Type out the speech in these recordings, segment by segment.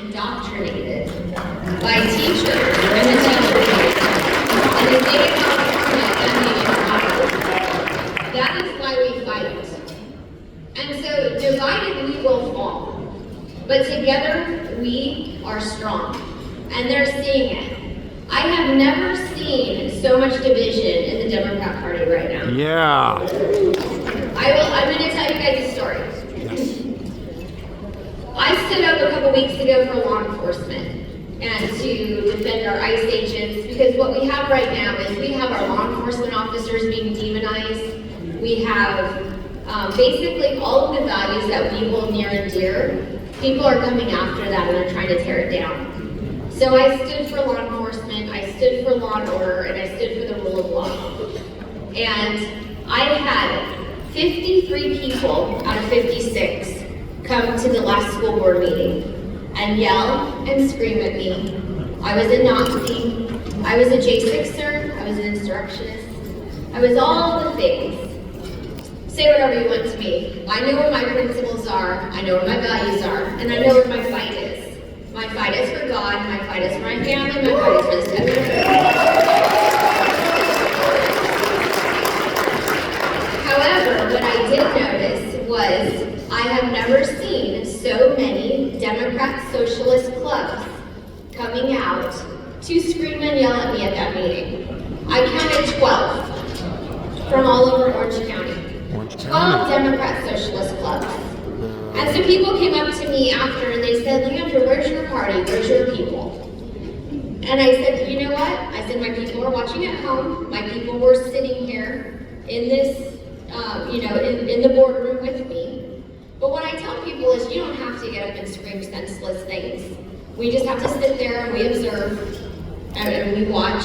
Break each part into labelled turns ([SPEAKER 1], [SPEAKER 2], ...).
[SPEAKER 1] indoctrinated by teachers in the teacher training. And the state of California, that is why we fight. And so divided we will fall, but together we are strong. And they're seeing it. I have never seen so much division in the Democrat Party right now.
[SPEAKER 2] Yeah.
[SPEAKER 1] I'm going to tell you guys a story. I stood up a couple weeks ago for law enforcement and to defend our ICE agents, because what we have right now is we have our law enforcement officers being demonized. We have basically all of the values that we hold near and dear. People are coming after that and they're trying to tear it down. So I stood for law enforcement, I stood for law and order, and I stood for the rule of law. And I had 53 people out of 56 come to the last school board meeting and yell and scream at me. I was a Nazi, I was a J6er, I was an insurrectionist, I was all the things. Say whatever you want to me. I know where my principles are, I know where my values are, and I know where my fight is. My fight is for God, my fight is for my family, my fight is for this country. However, what I did notice was I have never seen so many Democrat socialist clubs coming out to scream and yell at me at that meeting. I counted 12 from all over Orange County. 12 Democrat socialist clubs. And so people came up to me after and they said, Leandra, where's your party? Where's your people? And I said, you know what? I said, my people are watching at home. My people were sitting here in this, in the boardroom with me. But what I tell people is you don't have to get up and scream senseless things. We just have to sit there and we observe and we watch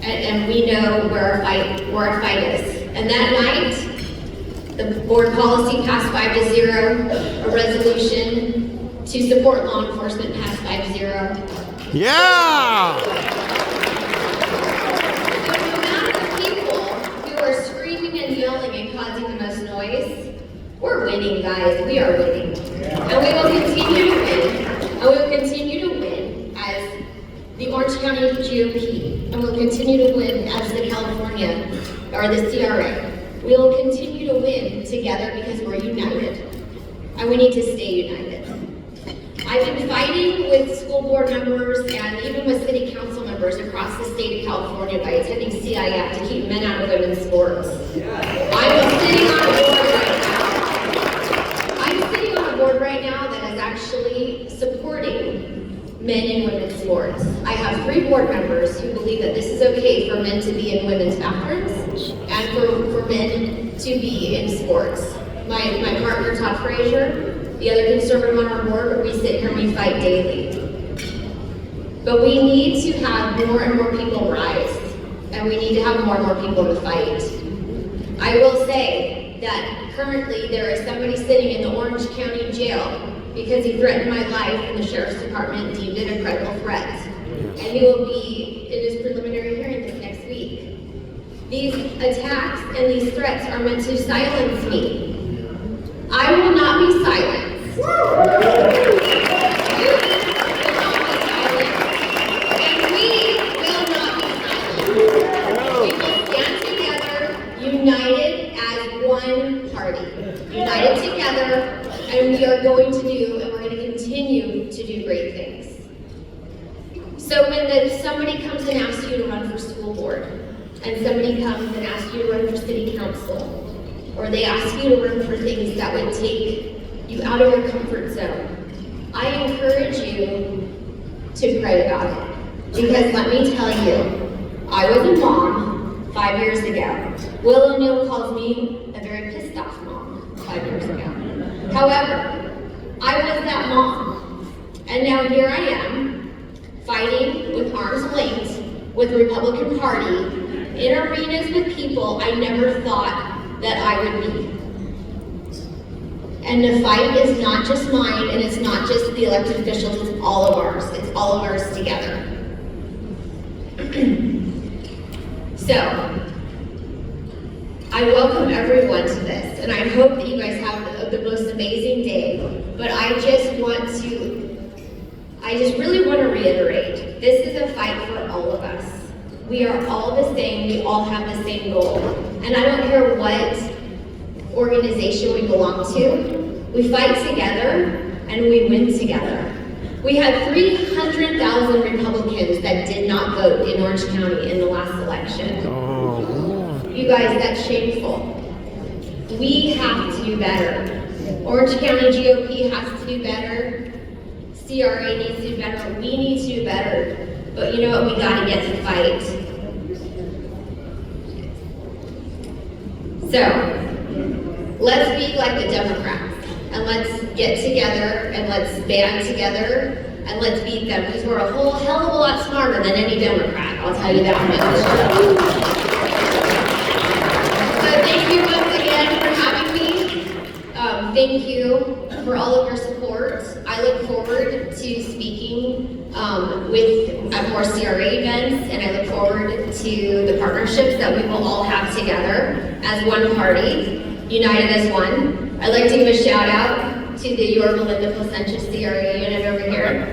[SPEAKER 1] and we know where our fight is. And that night, the board policy passed 5-0, a resolution to support law enforcement passed 5-0.
[SPEAKER 2] Yeah!
[SPEAKER 1] So no matter the people who are screaming and yelling and causing the most noise, we're winning, guys. We are winning. And we will continue to win. And we will continue to win as the Orange County GOP. And we'll continue to win as the California, or the CRA. We will continue to win together because we're united, and we need to stay united. I've been fighting with school board members and even with city council members across the state of California by attending CIF to keep men out of women's sports. I'm sitting on a board right now that is actually supporting men in women's sports. I have 3 board members who believe that this is okay for men to be in women's bathrooms and for men to be in sports. My partner, Todd Frazier, the other conservative on our board, we sit here and we fight daily. But we need to have more and more people rise, and we need to have more and more people in the fight. I will say that currently there is somebody sitting in the Orange County jail because he threatened my life and the Sheriff's Department deemed it a credible threat. And he will be in his preliminary hearing this next week. These attacks and these threats are meant to silence me. I will not be silenced. You will not be silenced. And we will not be silenced. We will stand together, united as one party. United together, and we are going to do, and we're going to continue to do great things. So when somebody comes and asks you to run for school board, and somebody comes and asks you to run for city council, or they ask you to run for things that would take you out of your comfort zone, I encourage you to pray about it. Because let me tell you, I was a mom 5 years ago. Will O'Neill calls me a very pissed off mom 5 years ago. However, I was that mom. And now here I am, fighting with arm's length with the Republican Party in arenas with people I never thought that I would be. And the fight is not just mine, and it's not just the elected officials, it's all of ours. It's all of ours together. So, I welcome everyone to this, and I hope that you guys have the most amazing day. But I I just really want to reiterate, this is a fight for all of us. We are all the same, we all have the same goal. And I don't care what organization we belong to, we fight together and we win together. We had 300,000 Republicans that did not vote in Orange County in the last election. You guys, that's shameful. We have to do better. Orange County GOP has to do better. CRA needs to do better. We need to do better. But you know what? We gotta get to fight. So, let's be like the Democrats. And let's get together and let's band together and let's beat them, because we're a whole hell of a lot smarter than any Democrat, I'll tell you that much. So thank you once again for having me. Thank you for all of your support. I look forward to speaking at more CRA events, and I look forward to the partnerships that we will all have together as one party, united as one. I'd like to give a shout out to the Yorba and Placentia CRA unit over here.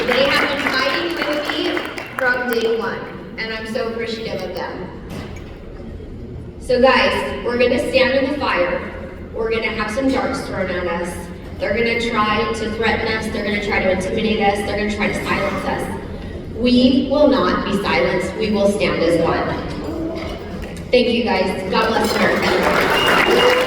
[SPEAKER 1] They have been fighting with me from day one, and I'm so appreciative of them. So guys, we're gonna stand in the fire. We're gonna have some darts thrown at us. They're gonna try to threaten us. They're gonna try to intimidate us. They're gonna try to silence us. We will not be silenced. We will stand as one. Thank you guys. God bless America.